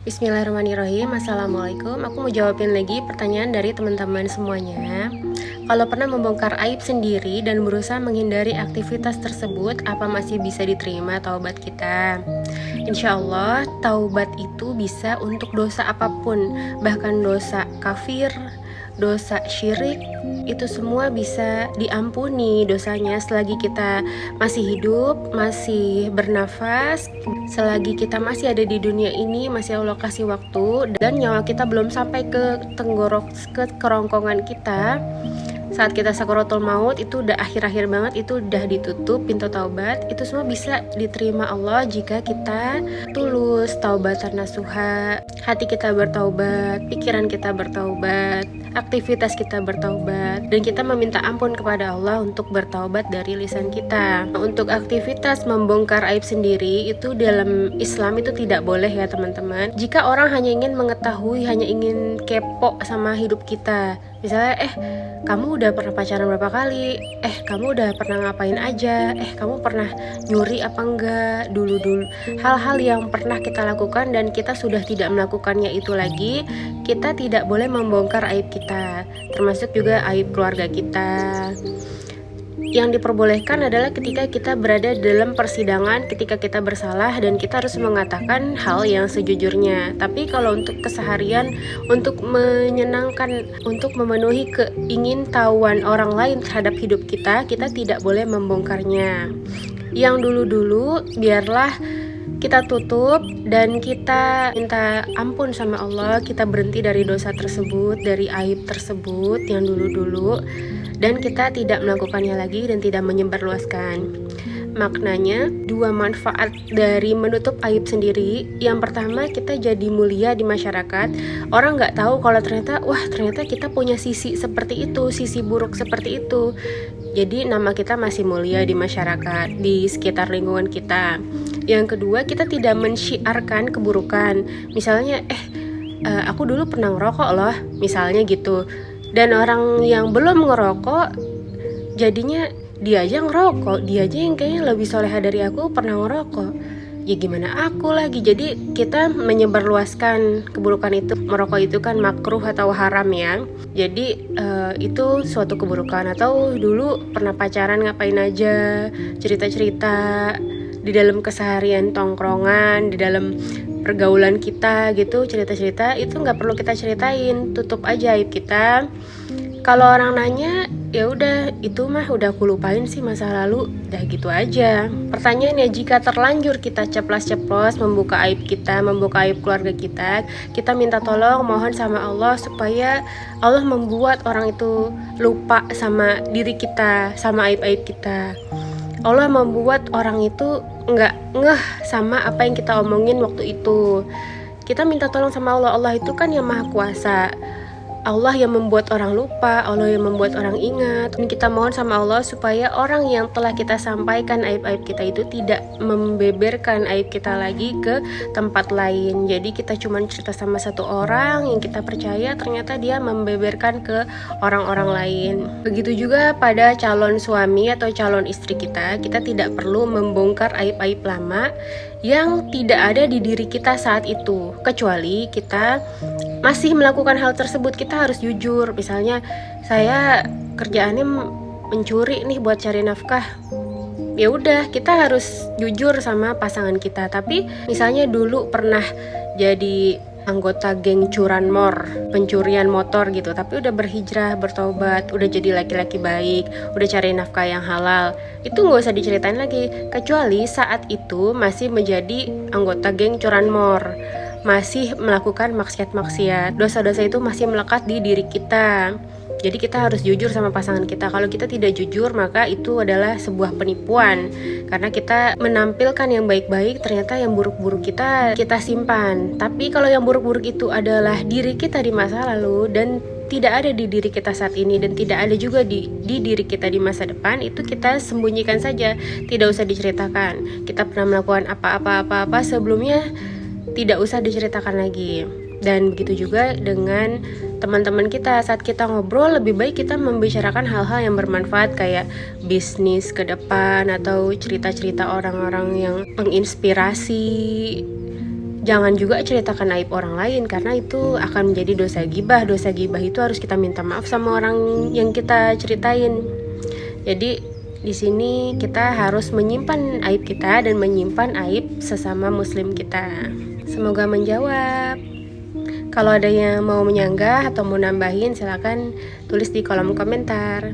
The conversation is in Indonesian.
Bismillahirrahmanirrahim. Assalamualaikum. Aku mau jawabin lagi pertanyaan dari teman-teman semuanya. Kalau pernah membongkar aib sendiri dan berusaha menghindari aktivitas tersebut, apa masih bisa diterima taubat kita? Insya Allah, taubat itu bisa untuk dosa apapun, bahkan dosa kafir, dosa syirik, itu semua bisa diampuni dosanya selagi kita masih hidup, masih bernafas, selagi kita masih ada di dunia ini, masih Allah kasih waktu dan nyawa kita belum sampai ke kerongkongan kita. Saat kita sakaratul maut itu udah akhir-akhir banget, itu udah ditutup pintu taubat. Itu semua bisa diterima Allah jika kita tulus, taubatan nasuha, hati kita bertaubat, pikiran kita bertaubat, aktivitas kita bertaubat, dan kita meminta ampun kepada Allah untuk bertaubat dari lisan kita. Untuk aktivitas membongkar aib sendiri itu dalam Islam itu tidak boleh ya teman-teman. Jika orang hanya ingin mengetahui, hanya ingin kepo sama hidup kita, misalnya kamu udah pernah pacaran berapa kali? Kamu udah pernah ngapain aja? Kamu pernah nyuri apa enggak? Dulu hal-hal yang pernah kita lakukan dan kita sudah tidak melakukannya itu lagi, kita tidak boleh membongkar aib kita, termasuk juga aib keluarga kita. Yang diperbolehkan adalah ketika kita berada dalam persidangan, ketika kita bersalah dan kita harus mengatakan hal yang sejujurnya. Tapi kalau untuk keseharian, untuk menyenangkan, untuk memenuhi keingintahuan orang lain terhadap hidup kita, kita tidak boleh membongkarnya. Yang dulu-dulu biarlah kita tutup dan kita minta ampun sama Allah, kita berhenti dari dosa tersebut, dari aib tersebut yang dulu-dulu, dan kita tidak melakukannya lagi dan tidak menyebarluaskan. Maknanya, dua manfaat dari menutup aib sendiri. Yang pertama, kita jadi mulia di masyarakat. Orang nggak tahu kalau ternyata kita punya sisi seperti itu, sisi buruk seperti itu. Jadi nama kita masih mulia di masyarakat, di sekitar lingkungan kita. Yang kedua, kita tidak mensyiarkan keburukan. Misalnya, aku dulu pernah ngerokok loh, misalnya gitu. Dan orang yang belum ngerokok, jadinya dia aja ngerokok, dia aja yang kayaknya lebih soleha dari aku pernah ngerokok. Ya gimana aku lagi? Jadi kita menyebarluaskan keburukan itu. Merokok itu kan makruh atau haram ya. Jadi itu suatu keburukan. Atau dulu pernah pacaran ngapain aja, cerita-cerita di dalam keseharian tongkrongan, di dalam pergaulan kita gitu, cerita-cerita itu nggak perlu kita ceritain, tutup aja aib kita. Kalau orang nanya, ya udah itu mah udah aku lupain sih masa lalu, udah gitu aja. Pertanyaannya, jika terlanjur kita ceplas-ceplos membuka aib kita, membuka aib keluarga kita, kita minta tolong, mohon sama Allah supaya Allah membuat orang itu lupa sama diri kita, sama aib-aib kita. Allah membuat orang itu nggak ngeh sama apa yang kita omongin waktu itu. Kita minta tolong sama Allah. Allah itu kan yang maha kuasa. Allah yang membuat orang lupa, Allah yang membuat orang ingat. Dan kita mohon sama Allah supaya orang yang telah kita sampaikan aib-aib kita itu tidak membeberkan aib kita lagi ke tempat lain. Jadi kita cuma cerita sama satu orang yang kita percaya, ternyata dia membeberkan ke orang-orang lain. Begitu juga pada calon suami atau calon istri kita tidak perlu membongkar aib-aib lama yang tidak ada di diri kita saat itu, kecuali kita masih melakukan hal tersebut. Kita harus jujur. Misalnya saya kerjaannya mencuri nih buat cari nafkah, ya udah kita harus jujur sama pasangan kita. Tapi misalnya dulu pernah jadi anggota geng curanmor, pencurian motor gitu, tapi udah berhijrah, bertobat, udah jadi laki-laki baik, udah cari nafkah yang halal, itu nggak usah diceritain lagi, kecuali saat itu masih menjadi anggota geng curanmor, masih melakukan maksiat-maksiat, dosa-dosa itu masih melekat di diri kita. Jadi kita harus jujur sama pasangan kita. Kalau kita tidak jujur, maka itu adalah sebuah penipuan. Karena kita menampilkan yang baik-baik, ternyata yang buruk-buruk kita simpan. Tapi kalau yang buruk-buruk itu adalah diri kita di masa lalu dan tidak ada di diri kita saat ini dan tidak ada juga di diri kita di masa depan, itu kita sembunyikan saja, tidak usah diceritakan. Kita pernah melakukan apa-apa sebelumnya, tidak usah diceritakan lagi. Dan begitu juga dengan teman-teman kita, saat kita ngobrol lebih baik kita membicarakan hal-hal yang bermanfaat kayak bisnis ke depan atau cerita-cerita orang-orang yang menginspirasi Jangan juga ceritakan aib orang lain karena itu akan menjadi dosa gibah. Dosa gibah itu harus kita minta maaf sama orang yang kita ceritain. Jadi di sini kita harus menyimpan aib kita dan menyimpan aib sesama muslim kita. Semoga menjawab. Kalau ada yang mau menyanggah atau mau nambahin, silakan tulis di kolom komentar.